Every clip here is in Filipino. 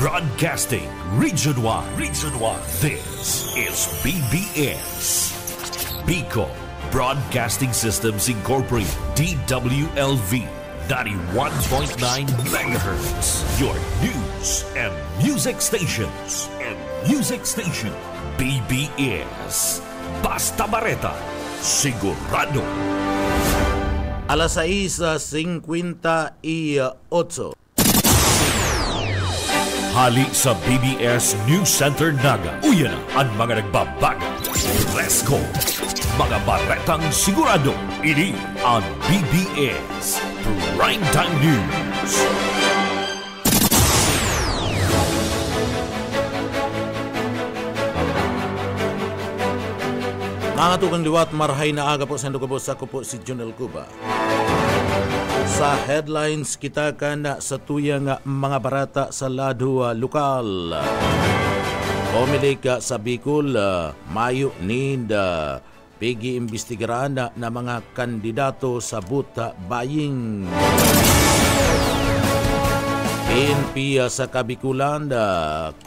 Broadcasting Region 1. Region 1. This is BBS. Bicol Broadcasting Systems Incorporated. DWLV 91.9 MHz. Your news and music stations. BBS. Basta Bareta. Sigurado. Alas 6:58. Hali sa BBS News Center Naga. Uyan ang mga nagbabago. Presko. Mga baretang sigurado. Ini ang BBS Primetime News. Mga tukang liwat, marhay na aga po sa Ndugabos. Ako po si Junel Cuba. Sa headlines kita na sa tuyang mga barata sa lado lokal. Pumilik sa Bicol, Mayo Ninda, pigi imbestigaran na mga kandidato sa buta baying. PNP sa Kabikulan,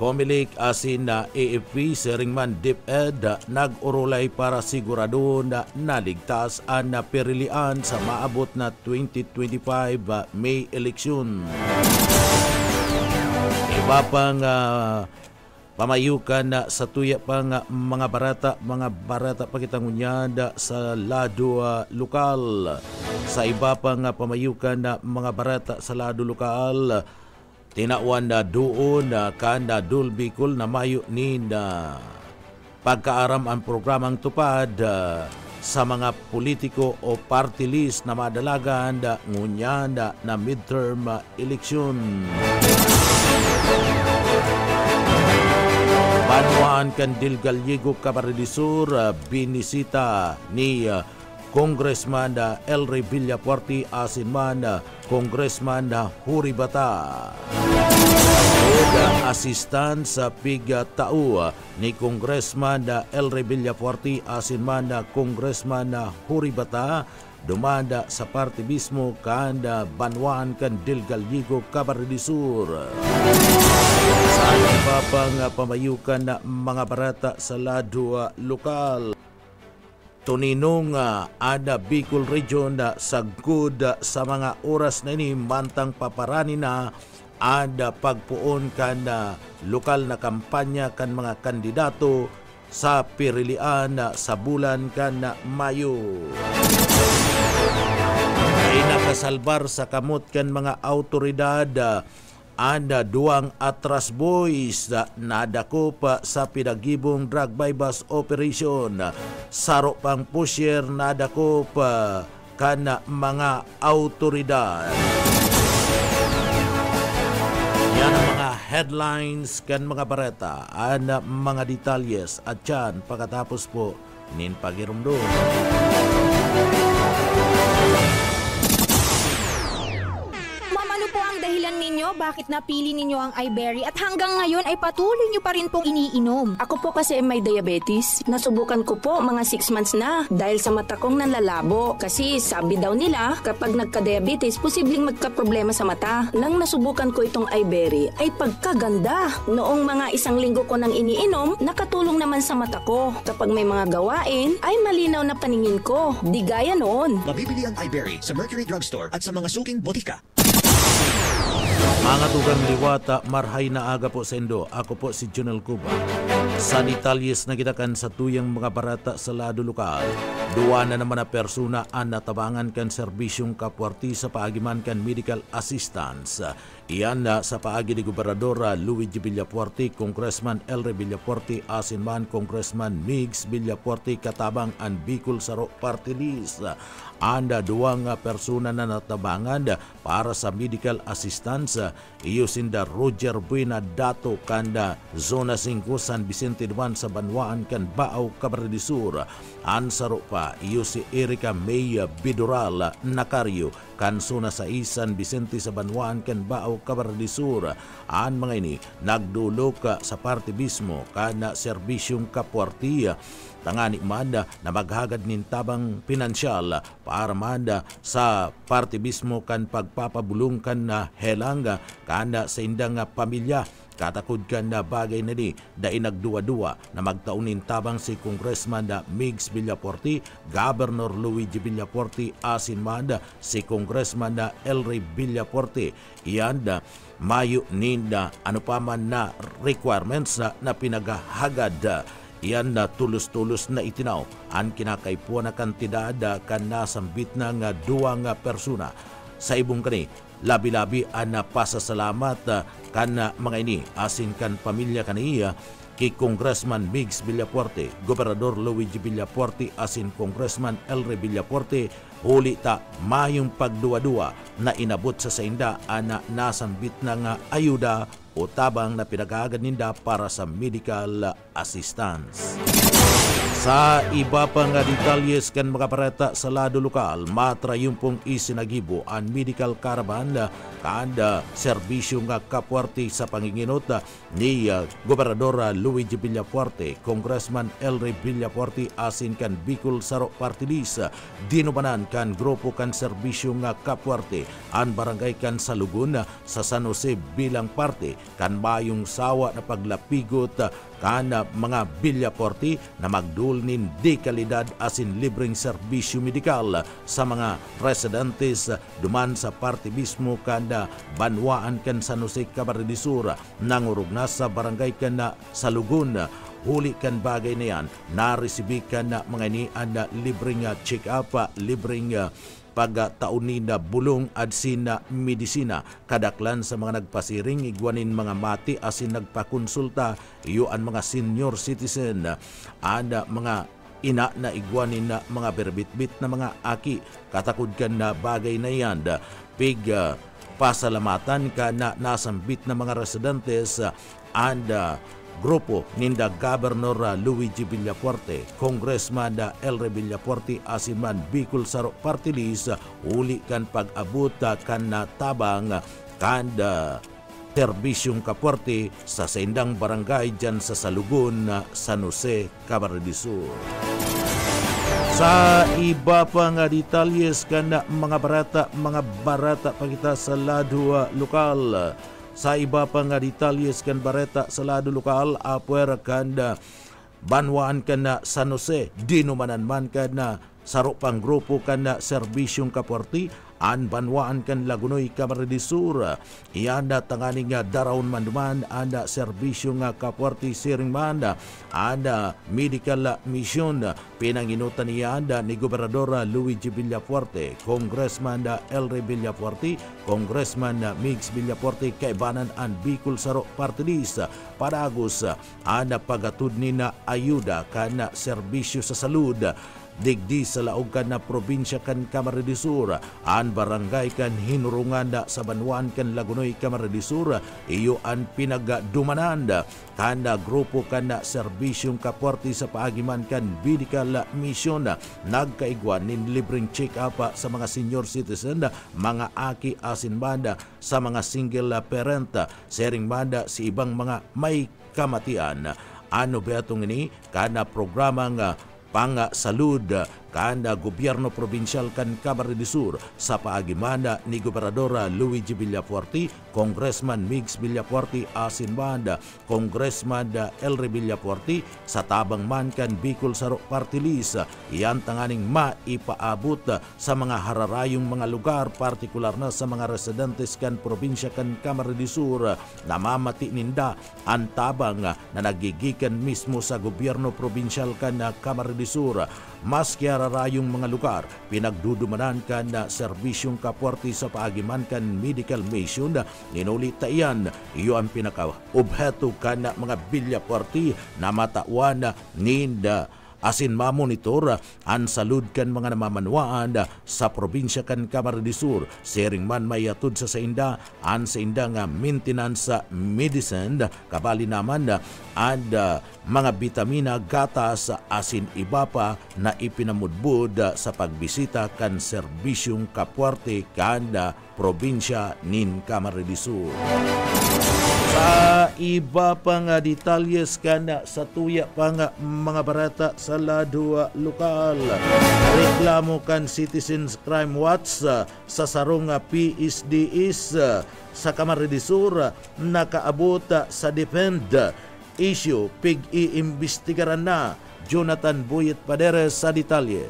Comelec asin na AFP Seringman DepEd nag-urulay para sigurado na naligtas ang perilian sa maabot na 2025 May eleksyon. Iba pang pamayukan sa tuya pang mga barata pakitangunyada sa lado lokal. Sa iba pang pamayukan na mga barata sa lado lokal, tinawan na doon kanda Dul Bicol na Mayo ni na pagkaaram ang programang tupad sa mga politiko o party list na madalagan ngunya na midterm election. Banwaan Candil Gallego Camarines Sur, binisita ni Congressman El Rey Villapuerte asin man Congressman Huri Bata. Assistant sa pigatao ni Congressman El Rey Villapuerte asin man Congressman Huri Bata dumanda sa party mismo kanda Banwaan Candil Gallego Camarines Sur. Sa iba pang pamayukan na mga barata sa lado lokal, tuninong ada Bicol Region sagud sa mga oras na ini mantang paparani na ada pagpuon kan lokal na kampanya kan mga kandidato sa pirilian sa bulan kan Mayo. Ay nakasalbar sa kamot kan mga autoridad anda duang atras boys nadako pa sa pinagibong drug bypass operation. Saro pang pusher nadako pa kana mga autoridad. Yan ang mga headlines kan mga bareta, ana mga detalyes at yan pagkatapos po nin pagirumdo. Dahilan ninyo bakit napili ninyo ang iBerry at hanggang ngayon ay patuloy nyo pa rin pong iniinom? Ako po kasi may diabetes. Nasubukan ko po mga 6 months na dahil sa mata kong nanlalabo. Kasi sabi daw nila kapag nagka-diabetes, posibleng magka-problema sa mata. Nang nasubukan ko itong iBerry ay pagkaganda. Noong mga 1 linggo ko nang iniinom, nakatulong naman sa mata ko. Kapag may mga gawain, ay malinaw na paningin ko. Di gaya noon. Mabibili ang iBerry sa Mercury Drugstore at sa mga suking botika. Mga tugang liwata, marhay na aga po sa Indo. Ako po si Junel Cuba. Sa detalyes na kitakan sa tuyang mga barata sa lado lokal, duwa na naman na persona ang natabangan kan serbisyong kapwarti sa paagiman kan medical assistance. Iyan na sa paagi ni Gobernador Luigi Villapuerte, Congressman El Rey Villapuerte, asin man Congressman Migs Villapuerte katabang ang Bicol Saro Party List. Anda duwang persona na natabangan para sa medical assistance. Iyo sinda Roger Buena Dato kanda Zona 5 San Vicente Duan sa Banwaan kan Baaw Camarines Sur. Ansaro pa iyo si Erica May Bidoral Nacario kan Zona 6 San Vicente sa Banwaan kan Baaw Camarines Sur. Ang mga ini nagdulok sa party mismo kana serbisyong kapwartiya tangani manda na maghagad nin tabang pinansyal para manda sa party mismo kan pagpapabulong kan na helanga kanda sa indang pamilya Katakod kan na bagay na ni dahil nagduwa-duwa na magtaunin tabang si Congressman na Migs Villaporti, Governor Luigi Villaporti asin man si Congressman na Elry Villaporti. Iyan mayo ninda ano pa man na requirements na pinagahagad. Iyan na tulos-tulos na itinaw ang kinakaipuan na kantidad kan nasambit na nga duwa nga persona. Sa ibong kani, labi-labi ang pasasalamat kan mga ini asin kan pamilya kaniya kay Congressman Migs Villaporti, Gobernador Luigi Villaporti asin Congressman Elry Villaporti. Huli ta mayong pagduwa-duwa na inabot sa sainda na nasambit na nga ayuda o tabang na pinagagad ninda para sa medical assistance. Sa iba pang detalyes kan mga pareta sa lado lokal, matrayong pong isinagibo ang medical caravan kada serbisyo nga kapwerte sa panginginot ni Gobernador Luigi Villaporti, Congressman Elry Villaporti asin kan Bicol Saro Party List. Dinumanan kan grupo kan serbisyo nga kapwerte ang barangay kan Salugon sa San Jose bilang parte kan mayong sawa na paglapigot kan mga Villaporti na magdulnin di kalidad asin libreng serbisyo medikal sa mga residentes duman sa parte mismo kan banwaan kan San Jose Camarines Sur nangurog na sa barangay kan Salugon. Huli kan bagay na yan, naresibi kan mga inian na libreng check-up, libreng pagtaunin na bulong adsin na medisina. Kadaklan sa mga nagpasiring, igwanin mga mati asin nagpakonsulta, iyoan mga senior citizen, mga ina na igwanin na mga berbitbit na mga aki. Katakod kan na bagay na yan, pasalamatan ka na nasambit na mga residentes and grupo ninda Governor Luigi Villaporti, Congressman Elry Villaporti asiman Bicol Saro Party List. Uli kan pag-abot kan natabang kan serbisyong kapwerte sa saindang barangay dyan sa Salugon, San Jose, Camarines Sur. Sa iba pang detalyes kan mga barata pagkita sa lado lokal. Sa iba pang detalyes kan bareta sa lado lokal, apuer kan banwaan kan San Jose, dinumanan man kan saro pang grupo kan serbisyong kapwerte an banwaan kan Lagunoy, Camarines Sur. Iyan na tanganing darawon man duman anda serbisyo nga kapwerte siring man anda medical mission pinanginutan niya anda ni Gobernador Luigi Villaporti, Congressman Elry Villaporti, Congressman Migs Villaporti kaibanan an Bicol Saro Party List padagos anda pagatud ni na ayuda kan serbisyo sa salud digdi sa laog kan na probinsya kan Camarines Sur an barangay kan hinurungan sa banwaan kan Lagunoy, Camarines Sur. Iyo an pinagdumanan kan grupo kan serbisyong kapwerte sa paagiman kan medical mission nagkaigwan nin libreng check-up sa mga senior citizen, mga aki asin banda sa mga single parent, sharing banda si ibang mga may kamatian. Ano ba itong ini kan programang pang-salud kan gobyerno probinsyal kan Camarines Sur sa paagimana ni Gobernador Luigi Villaporti, Congressman Migs Villaporti asin banda Congressman Elry Villaporti sa tabang man kan Bicol Saro Party List. Iyan tanganing maipaabot sa mga hararayong mga lugar, partikular na sa mga residentes kan probinsya kan Camarines Sur na mamati ninda ang tabang na nagigikan mismo sa gobyerno probinsyal kan Camarines Sur. Maski hararayong mga lugar, pinagdudumanan kan na serbisyong kapwerte sa paagiman kan medical mission. Ninulita iyan, iyo ang pinaka-obheto kan na mga Villaporti na matawan ninda asin mamonitor ang salud kan mga namamanwaan sa probinsya kan Camarines Sur. Sharing man mayatod sa sainda ang sainda nga maintenance medicine kabali naman and mga bitamina, gatas asin iba pa na ipinamudbud sa pagbisita kan serbisyong kapwerte kan probinsya nin Camarines Sur. Sa iba pa nga detalyes kana sa tuya pa nga mga barata sa ladwa lokal. Reklamo kan Citizens Crime Watch sa sarong PSDS sa Camarines Sur nakaabot sa defend issue pig-iimbestigaran na. Jonathan Buyet Paderes sa detalye.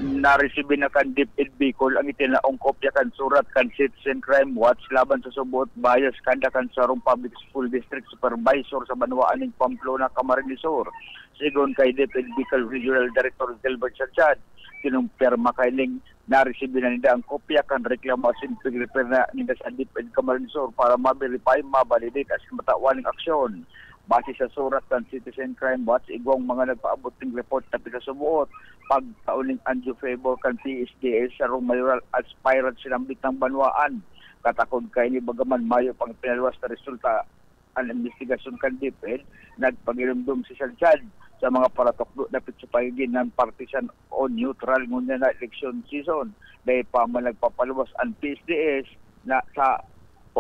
Naresibi na kan DepEd Bicol ang itinaong kopya kan surat kan Citizen Crime Watch laban sa subot bias kanda kan sarong Public School District Supervisor sa Banwaan ng Pamplona, Camarines Sur. Sigon kay DepEd Bicol Regional Director Gilbert Sanchan, kinumpirma kay ning naresibi na nila ang kopya kan reklamasyon pag-repair na nila sa DepEd Camarines Sur para ma-verify, ma-validate as matawaling aksyon. Base sa surat ng Citizen Crime Watch, igwang mga nagpaabot ng report na pinasubuot pagkauling Anjo Favor kan PSDS sa mayoral aspirant sinambit ng Banwaan. Katakod kay ni Bagaman Mayo pang pinalwas na resulta ang investigasyon kan DepEd, nagpagilumdum si Sanchan sa mga paratokdo na pitsupahigin ng partisan o neutral ngunit na election season. Dahil pa man nagpapaluwas ang PSDS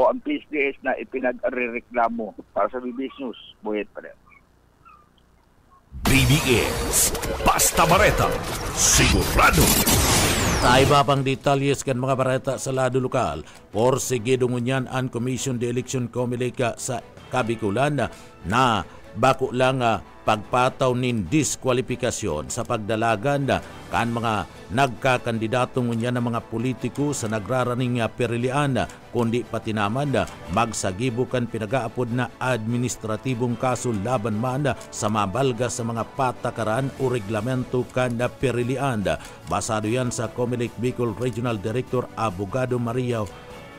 ang PSDS na ipinag-reklamo. Para sa BBS News, Buyet pa rin. BBS Basta Bareta Sigurado. Sa iba pang detalyes kan mga bareta sa lado lokal, porsige dungunyan ang Commission de Election Comelec sa Kabikulan na bako lang pagpataw nin diskwalifikasyon sa pagdalagan kan mga nagkakandidato niya ng mga politiko sa nagraraning perilian kundi pati naman magsagibo kan pinagaapod na administratibong kaso laban man sa mabalga sa mga patakaran o reglamento kan perilian. Basado yan sa Comelec Bicol Regional Director Abogado Maria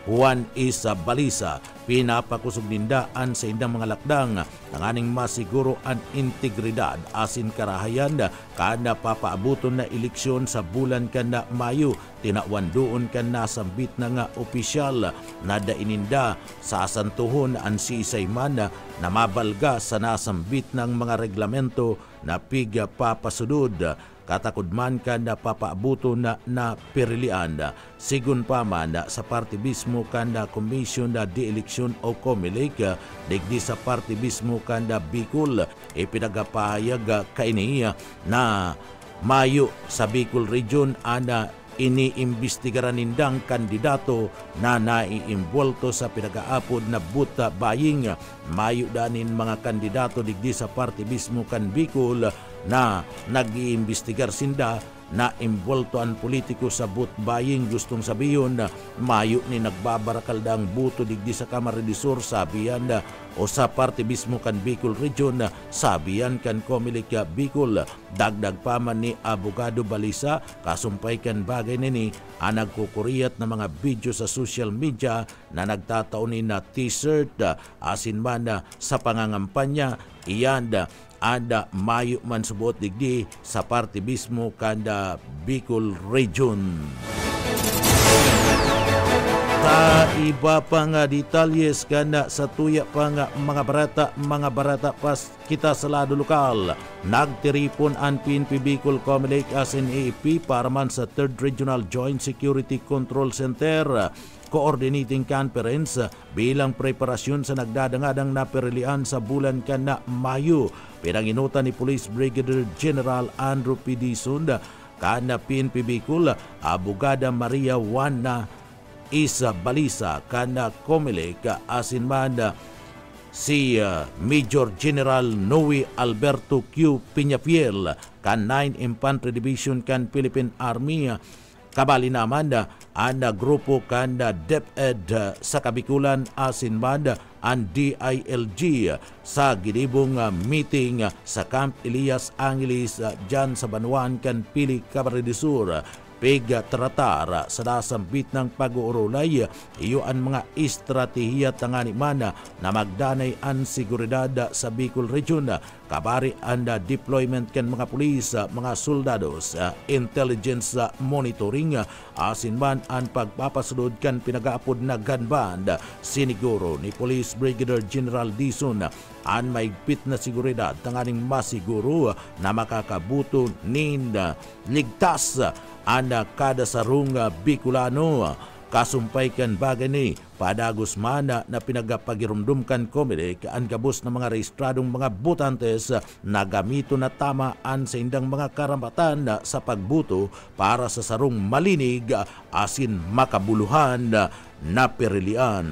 Juan Isa Balisa, pinapakusog nindaan sa indang mga lakdang ang aning masiguro ang integridad asin karahayan kada papaabuton na eleksyon sa bulan kana Mayo. Tinawan doon kan nasambit na nga opisyal na daininda sa asantuhon ang siisayman na mabalga sa nasambit ng mga reglamento na piga papasudod. Katakod man ka na papaabuto na perilian. Sigun pa man sa parte mismo ka na Commission na de Eleksyon o Comelec, digdi sa parte mismo ka na Bicol, ipinagapahayag kaini na Mayo sa Bicol Region ana iniimbestigaran nindang kandidato na naiimbolto sa pinagaapod na buta buying. Mayo danin mga kandidato digdi sa parte mismo kan Bicol na nag-iimbestigar sinda na imbolto ang politiko sa boot buying. Gustong sabihin na mayo ni nagbabarakal ang buto digdi sa Camarines Sur, sabihan o sa parte mismo kan Bicol Region, sabihan kan Comelec Bicol. Dagdag pa man ni Abogado Balisa, kasumpay kan bagay nini ang nagkukuriyat na mga video sa social media na nagtataon na t-shirt asin man sa pangangampanya. Iyan ada mayo man subot digdi sa parte mismo kanda Bicol Region. Sa iba pa nga detalyes kanda sa tuya pa nga mga barata pas kita sa lado lokal, nagtiripon ang PNP Bicol Comelec asin AFP para man sa 3rd Regional Joint Security Control Center coordinating conference bilang preparasyon sa nagdadangadang naperilian sa bulan kana Mayo. Pinanginutan ni Police Brigadier General Andrew P. Dizon kana PNP Bicol, Abogada Maria Juan Isa Balisa kana Comelec asin man si Major General Noe Alberto Q. Piñafiel kan 9 Infantry Division kan Philippine Army. Kabali naman ang grupo kan DepEd sa Kabikulan asin man ang DILG sa ginibong meeting sa Camp Elias Angeles dyan sa Banwaan kan Pili, Camarines Sur. Tratar sa nasambit ng pag-uurulay iyo ang mga estratehiya tangani man na magdanay ang seguridad sa Bicol Region. Kabari ang deployment kan mga pulis, mga soldados, intelligence monitoring asin man ang pagpapasunod kan pinagaapod na gun band. Siniguro ni Police Brigadier General Dizon ang maigpit na seguridad tanganing masiguro na makakabuto nin ligtas ang kada sarong Bicolano kasumpay kan bagay ni padagos mana na pinagapagirumdumkan Comelec ang gabos na mga rehistradong mga botantes na gamito na tamaan sa indang mga karapatan sa pagbuto para sa sarong malinig asin makabuluhan na perilian.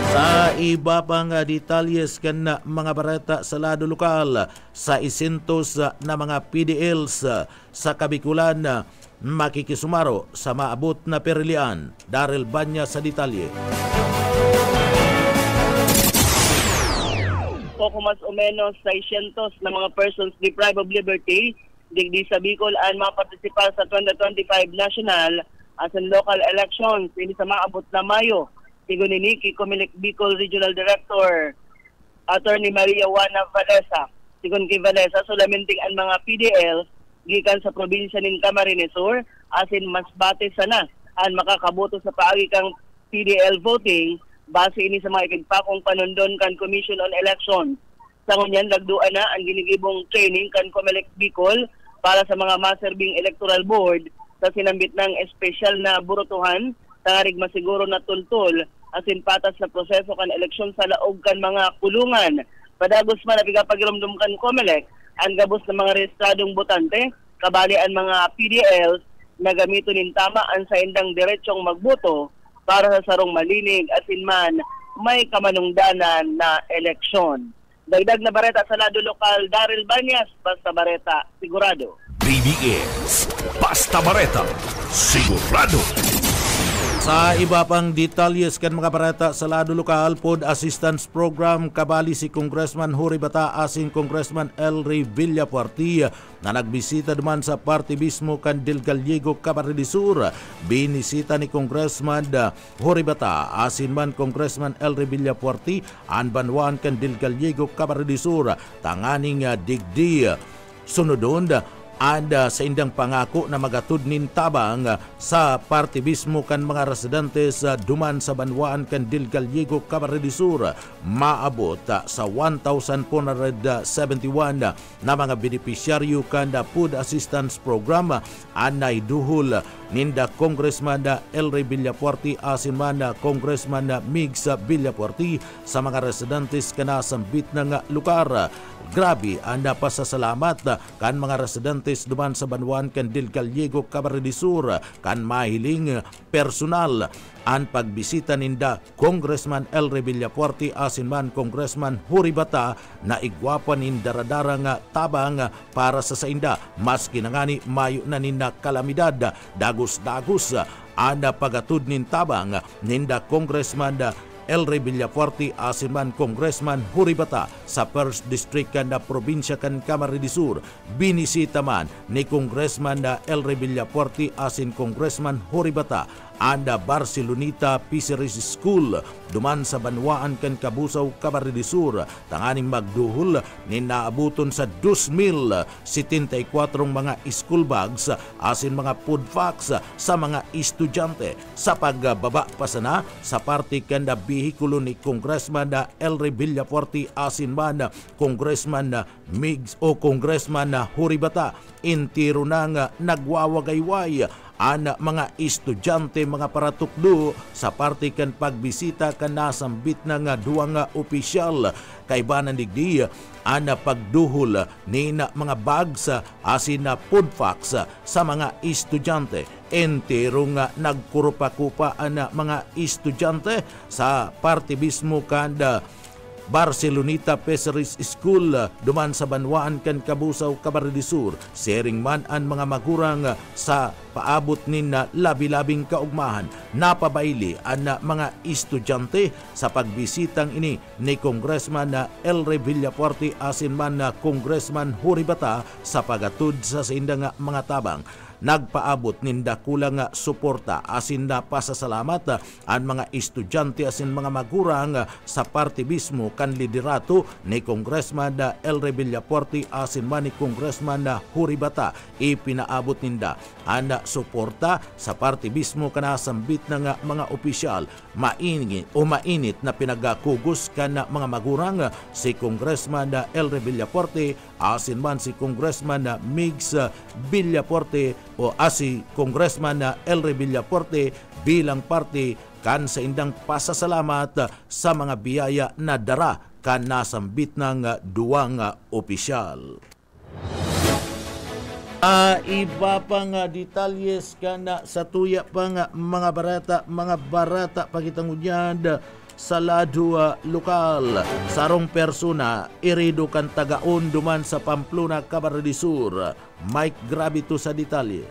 Sa iba pang detalyes kan na mga bareta sa lado lokal, sa isentos na mga PDLs sa Kabikulan makikisumaro sa maabot na perilian. Daryl Banya sa detalye. Poco mas o menos 600 na mga persons deprived of liberty digdi sa Bicol ang mapartisipal sa 2025 national as in local elections ini sa maabot na Mayo. Sigon ni Nikki Comelec Bicol Regional Director Attorney Maria Juana Valesa. Sigon kay Valesa, sulaminting ang mga PDL gikan sa probinsya ng Camarines Sur asin mas bate sana ang makakaboto sa paagi kang PDL voting base ini sa mga ipigpakong panundon kan Commission on Elections. Sa ngunyan, lagduan na ang ginigibong training kan Comelec Bicol para sa mga maserbing electoral board sa sinambit ng espesyal na burutuhan tangarig masiguro na tultul asin patas na proseso kan eleksyon sa laog kan mga kulungan. Padagos man napigapagirumdum kan Comelec ang gabos ng mga rehistradong botante, kabali ang mga PDLs na gamito nin tama ang sa indang diretsong magboto para sa sarong malinig asin man may kamanungdanan na eleksyon. Dagdag na bareta sa lado lokal, Daryl Banyas, Basta Bareta, Sigurado. BBS, Basta Bareta, Sigurado. Sa iba pang detalyes kan mga barata sa lado lokal, Food Assistance Program, kabali si Congressman Jory Bata asin Congressman El Rey Villapuerti na nagbisita duman sa party mismo kan Del Gallego, Camarines Sur. Binisita ni Congressman Jory Bata asin man Congressman El Rey Villapuerti ang banwan kan Del Gallego, Camarines Sur. Tanganing digdi sunodon sa indang pangako na magatud nin tabang sa party mismo kan mga residentes duman sa banwaan kan Del Gallego, Camarines Sur. Maabot sa 1,471 na mga benepisyaryo kan Food Assistance Program anay duhol ninda Congressman El Rey Villapuerti asin man Congressman Migs Villapuerti sa mga residentes kana sambit ng lugar. Grabe ang napasasalamat kan mga residentes duman sa banwan kan Del Gallego, Camarines Sur kan mahiling personal ang pagbisita ninda Congressman El Rey Villapuerti asin man Congressman Jory Bata na igwapan nin daradara nga tabang para sa sainda maski nangani mayo na ninda kalamidad dagos-dagos ang pagatud nin tabang ninda Congressman El Rey Villapuerti asin man Congressman Jory Bata sa 1st District kan na probinsya kan Camarines Sur. Binisita man ni Congressman El Rey Villapuerti asin Congressman Jory Bata anda Barcelonita Fisheries School duman sa banwaan kan Kabusaw, Camarines Sur. Tanganing magduhol ni naabuton sa 2,074 mga school bags asin mga food packs sa mga estudyante sa pagbaba pa sana sa parte kan na bihikulo ni Congressman El Rey Villapuerti asin man Congressman Migs o Congressman Jory Bata. Intiro na nga nagwawagayway ang mga estudyante, mga paratukdo sa parte kan pagbisita kan nasambit na nga duwang opisyal kay banan digdi ang pagduhol ni na mga bags asin na food packs sa mga estudyante. Entero nga nagkurupa-kupa ang mga estudyante sa parte mismo kan Barcelonita Fisheries School duman sa banwaan kan Kabusaw, Camarines Sur. Sering man ang mga magurang sa paabot nin na labi-labing kaugmahan. Napabaili ang mga estudyante sa pagbisitang ini ni Congressman El Rey Villapuerti asin man Congressman Jory Bata sa pagatud sa sindang mga tabang. Nagpaabot ninda kulang suporta asin na pasasalamat ang mga estudyante asin mga magurang sa parte mismo kan liderato ni Congressman El Rey Villapuerti asin man ni Congressman Jory Bata. Ipinaabot ninda ang suporta sa parte mismo kanasambit ng mga opisyal. Mainit na pinagkugos kan mga magurang si Congressman El Rey Villapuerti asin man si Congressman Migs Villaporte o si Congressman Elre Villaporte bilang parte kan sa indang pasasalamat sa mga biyaya na dara kan nasambit ng duwang opisyal. Iba pang detalyes kana sa tuya pang mga barata pagitangunyad sa lado lokal. Sarong persona irido kan tagaon duman sa Pamplona, Camarines Sur. Mike Gravito sa detalye.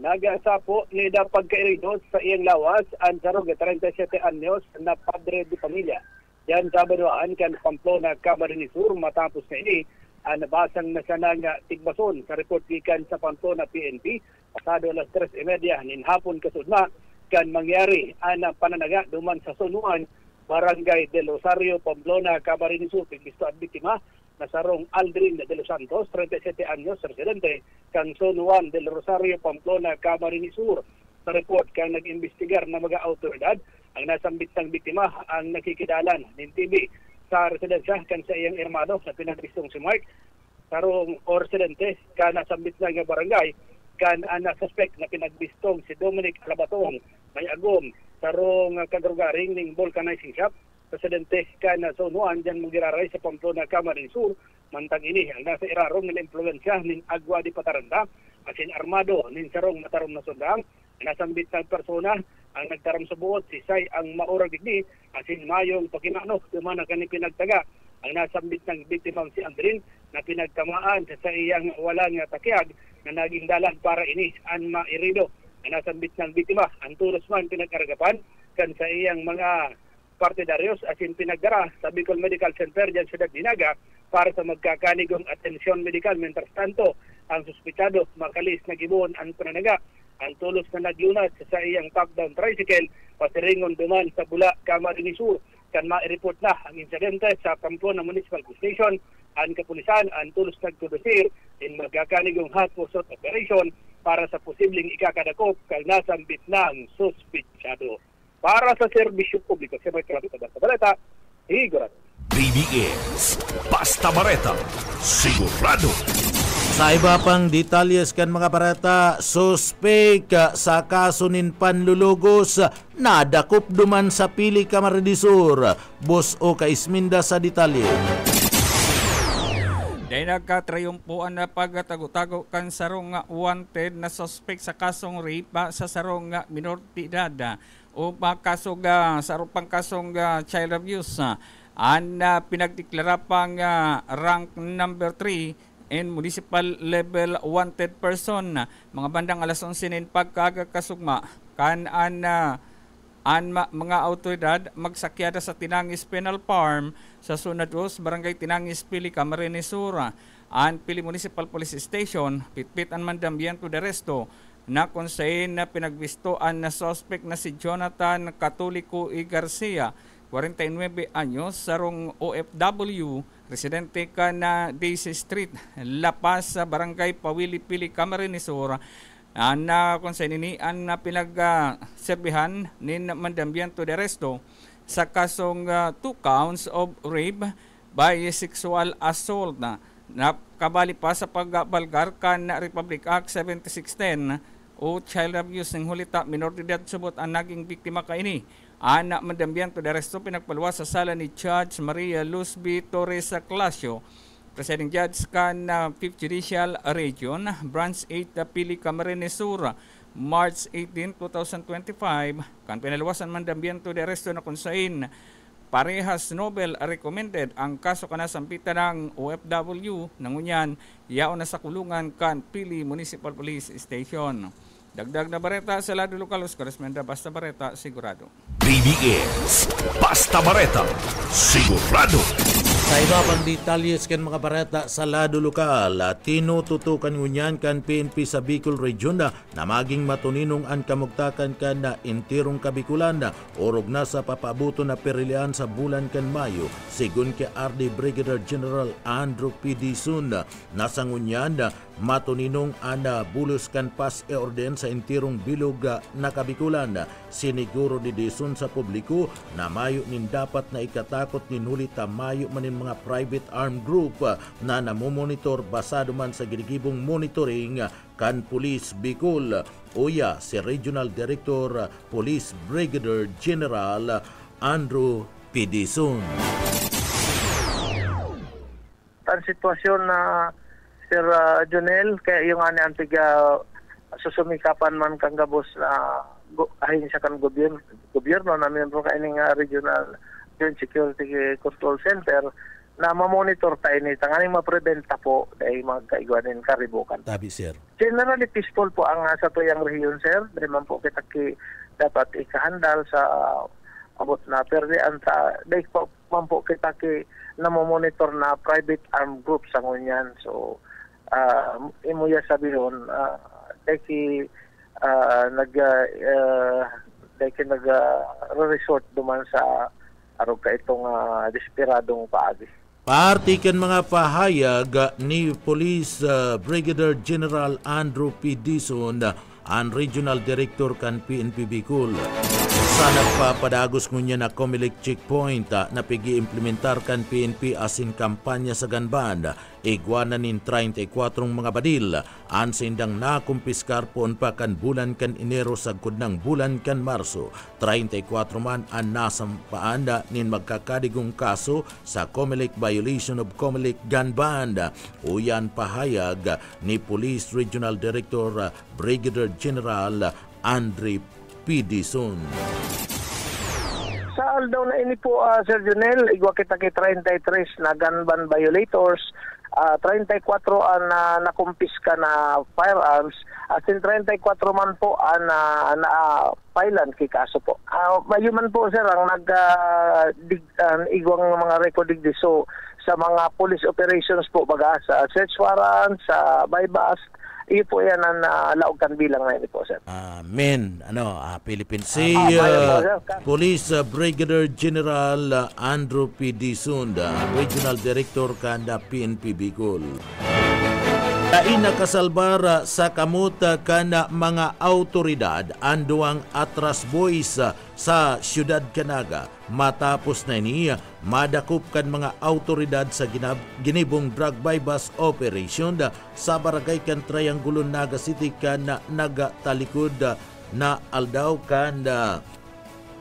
Nagasa po ni da pagkairido sa iyang lawas ang sarong 37 anyos na padre de pamilya. Yan sa banuan kan Pamplona, Camarines Sur matapos na ini nabasang nasanang tigbason sa report gikan sa Pamplona PNP pasado alas 3:30 nin hapon kasudma kan mangyari ang pananaga duman sa Sunuan, Barangay del Rosario, Pamplona, Camarines Sur. Pigisto at biktima na sarong Aldrin de los Santos, 37 anyos, residente kang Sunuan del Rosario, Pamplona, Camarines Sur. Sa report kang nag-imbestigar na mga autoridad, ang nasambit ng biktima ang nakikidalan ng TV sa residensya kan sa iyang hermano sa pinagbistong si Mark. Sarong residente ka nasambit na nga barangay kan ang suspect na pinagbistong si Dominic Alabatong may agom sarong kadrugaring ning vulcanizing shop. Residente ka na Sunuan dyan magiraray sa Pamplona, Camarines Sur. Mantang ini ang nasa irarong nila impluensya ning Agua di Pataranda asin armado ning sarong matarom na sundang. Nasambit ng persona ang nagtaram sa buot si Say ang maurag digdi asin mayong pakinano dumana kani pinagtaga ang nasambit ng biktima si Andrin na pinagtamaan sa iyang walang takyag na naging dalan para ini ang mairido. Ang nasambit ng biktima ang tulos man pinagkaragapan kan sa iyang mga partidaryos asin pinagdara sa Bicol Medical Center dyan sa Dinaga para sa magkakanigong atensyon medikal. Mientras tanto, ang suspitado makalis na gibuon ang pananaga. Ang tulos na nagyunat sa iyang top-down tricycle pasiringon duman sa Bula, Camarines Sur. Kan ma-report na ang insidente sa Pamplona Municipal Station. Ang kapulisan ang tulos nagkudusir in magkakanigong hot pursuit operation para sa posibleng ikakadakop kag nasambit ng suspitado. Para sa serbisyo publiko, si Mike Gravito sa baleta, Sigurado. BBS Basta Bareta, sigurado. Sa iba pang detalyes kan mga barata, suspek sa kaso nin panlulugos nadakop duman sa Pili, Camarines Sur. Bus o Kaisminda sa detalye. Dahil nagkatrayumpuan na pagtago-tago kan sarong wanted na suspect sa kasong rape sa sarong minor de edad o kasong sarong pang kasong child abuse. Ang pinagdeklara pang rank number 3 in municipal level wanted person. Mga bandang alas 11 pagkagakasugma kan mga autoridad magsakyada sa Tinangis Penal Farm sa Sunados, Barangay Tinangis, Pili, Camarines Sur. Ang Pili Municipal Police Station pitpit ang mandambiento de resto na konsehin na pinagbistoan na suspect na si Jonathan Catulico E. Garcia, 49 anyos, sarong OFW, residente ka na Daisy Street, La Paz, Barangay Pawili, Pili, Camarines Sur. Na kung sa ninian na pinagserbihan ni mandambiento de resto sa kasong 2 counts of rape by sexual assault na kabali pa sa pagbalgar kan na Republic Act 7610 o child abuse ng hulita minor de edad subot ang naging biktima kaini. Anak mandambiento de resto pinagpaluwas sa sala ni Judge Maria Luz B. Torres Clasio, Presiding Judge kan 5th Judicial Region, Branch 8, Pili, Camarines Sur, March 18, 2025. Kan pinaluwasan mandambiento de resto na kunsain parehas Nobel recommended ang kaso kanasampitan ng OFW nangunyan yaon na sa kulungan kan Pili Municipal Police Station. Dagdag na bareta sa lado lokal, Correspondent Basta Bareta, sigurado. BBS Basta Bareta, sigurado. Sa iba pang detalyes kan mga barata sa lado lokal, tinututukan ngunyan kan PNP sa Bicol Region na maging matuninong ang kamugtakan kan na intirong Kabikulan na orog na sa papabuto na perilian sa bulan kan Mayo. Sigun kay RD Brigadier General Andrew P. Dizon, nasa ngunyan matuninong ana bulos kan pas e orden sa intirong bilog na Kabikulan. Siniguro ni Dison sa publiko na mayo nin dapat na ikatakot nin huli tamayo manin mga private armed group na namomonitor basado man sa ginigibong monitoring kan Police Bicol. Uya si Regional Director Police Brigadier General Andrew P. Dison. Ang sitwasyon na Sir Jonel, kaya yung ani antiga susumikapan man kang gabos na ahin sa kan gobyerno na miyembro kaining Regional Joint Security Control Center na mamonitor tayo ni tanganing mapreventa po dahil magkaigwanin karibukan. Tabi, sir. Generally peaceful po ang sa tuyang rehiyon, sir. Dahil man po kita dapat ikahandal sa abot na perdian sa dahil man po kita namomonitor na private armed group sa ngunyan. So, imuya sabihon, dahil nag-resort duman sa araw ka itong desperadong paagi. Paartikan mga pahayag ni Police Brigadier General Andrew P. Dison, ang Regional Director kan PNP Bicol. Sa nagpapadagos ngunya na Comelec checkpoint na pigi-implementar kan PNP asin kampanya sa Ganban, igwana nin 34 mga badil, an sindang nakumpiskar poon pa kan bulan kan Enero sa kudnang bulan kan Marso. 34 man ang nasampaan nin magkakadigong kaso sa Comelec violation of Comelec Ganban. Uyan pahayag ni Police Regional Director Brigadier General Andre P. Dison. Sa aldaw na ini po, Sir Jonel, igwa kita kay 33 na gun ban violators, 34 ang nakumpiska na firearms, at 34 man po ang na-pailan kay kaso po. Mayuman po, sir, ang igwang mga record digdi. So, sa mga police operations po, baga sa search warrant, sa buy-bust, iyo po yan ang laog kan bilang na ini po, sir. Amen. Philippines. Si Police Brigadier General Andrew P. Dison, Regional Director kanda PNP Bicol. Lain nakasalbar sa kamot kana mga autoridad anduang atras boys sa siyudad Canaga. Matapos na niya madakop kan mga autoridad sa ginibong drug buy-bust operation sa barangay kan Triangulo Naga City kan Naga Talikod na aldaw kan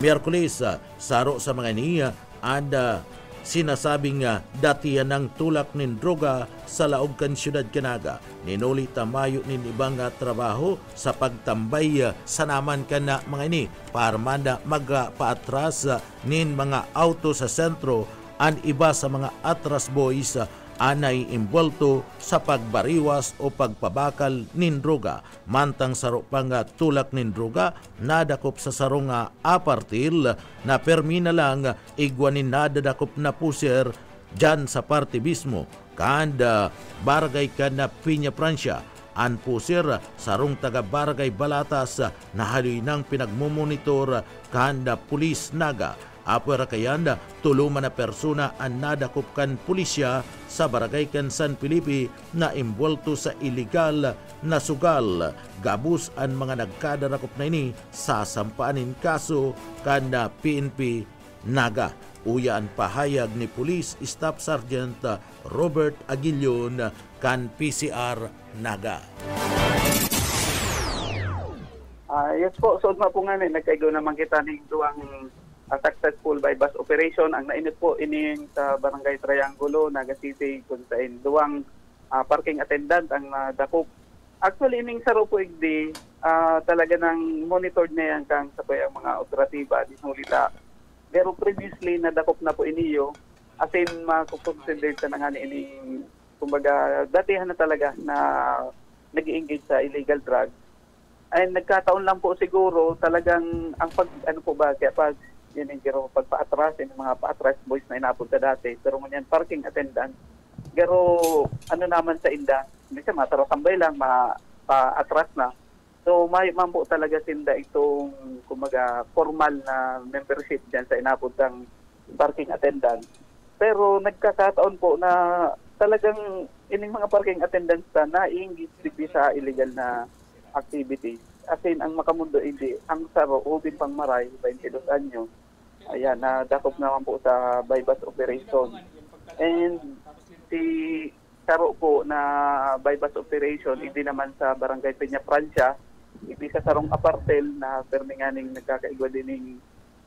Miyerkules. Saro sa mga niya ada sinasabing datihan ng tulak nin droga sa laog kan siyudad Canaga. Ninuli tamayo nin ibang trabaho sa pagtambay sa naman kan na mga ini para manda magpaatras nin mga auto sa sentro. An iba sa mga atras boys anay imbwelto sa pagbariwas o pagpabakal nin droga. Mantang saro pang tulak nin droga nadakop sa sarong apartil na permina lang igwanin nadadakop na puser dyan sa parte mismo kanda barangay kana Piña Francia. An puser sarong taga barangay Balatas na haloy ng pinagmumonitor kanda Pulis Naga. Apwera kayanda, tuluman na persona ang nadakop kan pulisya sa barangay kan San Felipe na imbwelto sa illegal na sugal. Gabus ang mga nagkadarakop na ini sa sampaanin kaso kan PNP Naga. Uya ang pahayag ni Police Staff Sergeant Robert Aguilion kan PCR Naga. Yes po, so na po nga nagkaigo naman kita ng duwang successful buy-bust operation. Ang nainit po ining sa Barangay Triangulo, Naga City, kung sa duwang parking attendant ang dakop. Actually, ining saro po igdi, talaga nang monitored na yan kang sa ang mga operatiba, disunulita. Pero previously, nadakop na po iniyo, as in, makukonsider sa nga ining, kumbaga, datihan na talaga na nag-engage sa illegal drugs. Ay nagkataon lang po siguro talagang ang kaya pag yun yung pagpa-atras, yung mga pa-atras boys na inapunta dati, pero ngunyan parking attendant, pero naman sa inda, hindi siya matarasambay lang, pa-atras na. So may po talaga sinda itong kumaga formal na membership dyan sa inapuntang parking attendant. Pero nagkakataon po na talagang ining mga parking attendants na naingit sa illegal na activities. As in, ang makamundo hindi, ang saro, ubin pang maray, 22 anyo. Ayan, nadakop naman po sa bypass operation. And si saro po na bypass operation, hindi naman sa Barangay Peña Francia, hindi sa sarong apartel na perminganing nagkakaigwa din ng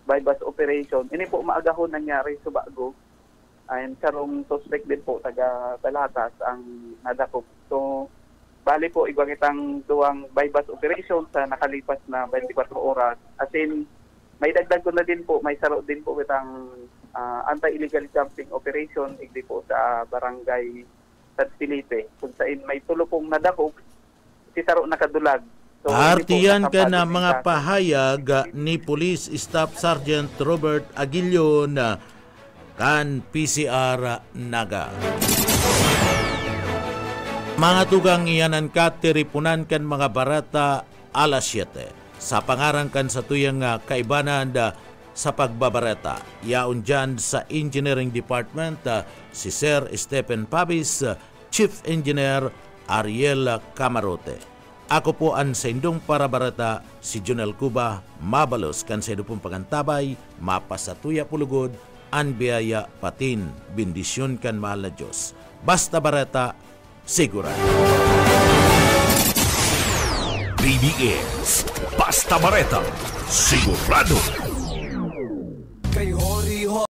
bypass operation. Ini po maagahon nangyari sa bago. And sarong suspect din po, taga Talatas ang nadakop. So, bali po, ibang itang duwang bypass operation sa nakalipas na 24 oras. As in, may dagdag ko na din po, may saro din po itang anti-illegal jumping operation, hindi po sa Barangay San Felipe. Kung saan may tulo pong nadakop, si saro nakadulag. So, Artiyan ka na mga pahayag ni Police Staff Sergeant Robert Aguilion kan PCR Naga. Mga tugang iyanan ka tiripunan kan mga barata alas 7. Sa pangarang kan sa tuyang kaibanan sa pagbabareta. Yaon dyan sa Engineering Department si Sir Stephen Pabis, Chief Engineer Ariel Camarote. Ako po ang sendong para barata si Junel Cuba, mabalos kan sa idupong pagantabay, mapasatuya pulugod, an biyaya patin, bendisyon kan mahal na Diyos. Basta barata, sigurado. BBS, Basta Bareta, sigurado.